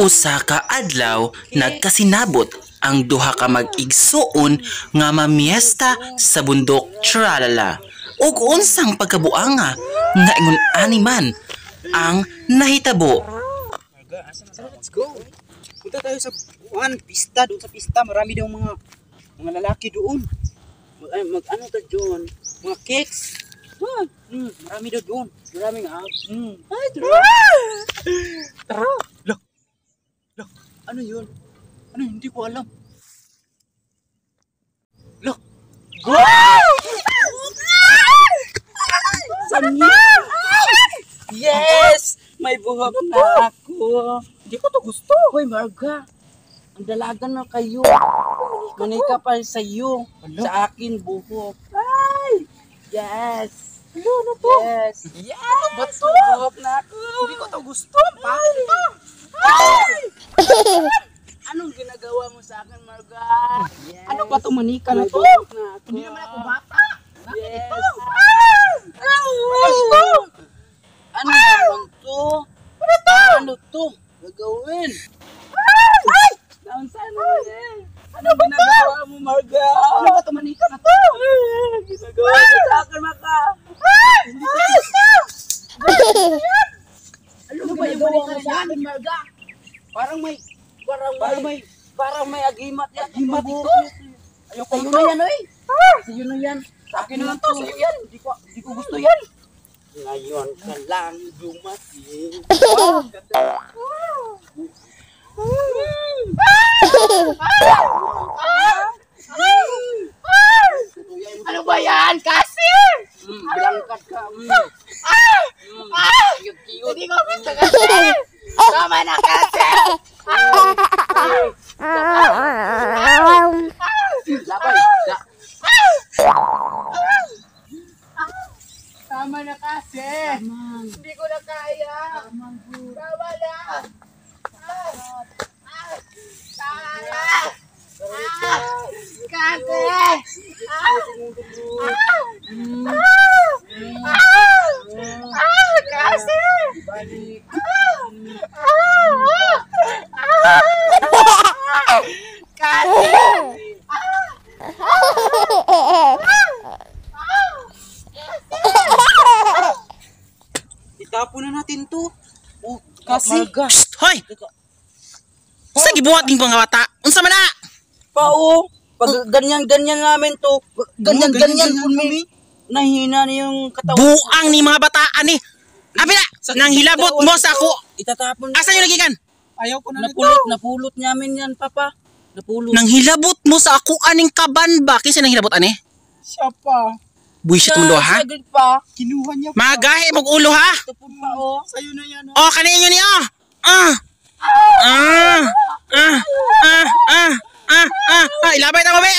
Usa ka adlaw nagkasinabot ang duha ka mag-igsuon nga mamiesta sa bundok Tralala. Ug unsang pagkabuanga nga ingon animan ang nahitabo. Let's go. Punta tayo sa pista, doon sa pista marami daw mga lalaki doon. Ano ta doon? Mga cakes. Marami daw doon. Maraming Ay, tara. Look. Ano yun? Ano yun? Hindi ko alam. Look. Go! Saan yan? Yes! May buhok na ako. Hindi ko to gusto. Hoy, Marga. Ang dalagan na kayo. Manika pa sa iyo. Sa akin, buhok. Ay! Yes! Ano to? Yes! Yes! Ba't to? Buhok na ako. Hindi ko to gusto. Bakit ito? Ay! Anong ginagawa mo sa akin, Marga? Yes. Ano ba to, manika na to? Hindi naman ako bata. Bakit ito? Ano naman to? Ano to? Gagawin? Down sana yan. Ano ginagawa mo, Marga? Ano ba to, manika na to? Ginagawa mo sa akin, Marga. Hindi ko gusto. Ano ba yung manika na akin, Marga? Parang may agimat yan. Agimat ito? Ayoko ito. Sa'yo na yan, oy. Sa'yo na yan. Sa akin na lang to. Sa'yo yan. Hindi ko gusto yan. Ngayon ka lang dumating. Ano ba yan? Kasi! Bilangkat ka. Hindi ko gusto kasi. Tama na kasi. Labay. Tama na kasi. Hindi ko na kaya. Tama na. Tama na. Kasi. Kasi. Itapon na natin to. Oh, kasi. Psst, hoy! Sa gibuhat ning mga bata. Unsa man na? Pao, pag ganyan namin to, ganyan kami. Nahina na yung katawan. Buang ni mga bataan ni. Abi na, nang hilabot mo sa ako. Itatapon. Asa yung nagikan? Ayaw ko na napulot namin yan, Papa. Napulot. Nang hilabot mo sa ako aning kaban ba? Kinsa nang hilabot ani? Siya pa. Buisit mo ha? Saglit pa. Kinuha niya pa. Magahe mong ulo ha? Ito po pa, oh. Sa'yo na yan, oh. Oh, kaninyo niyo. Ilabay ta mo be.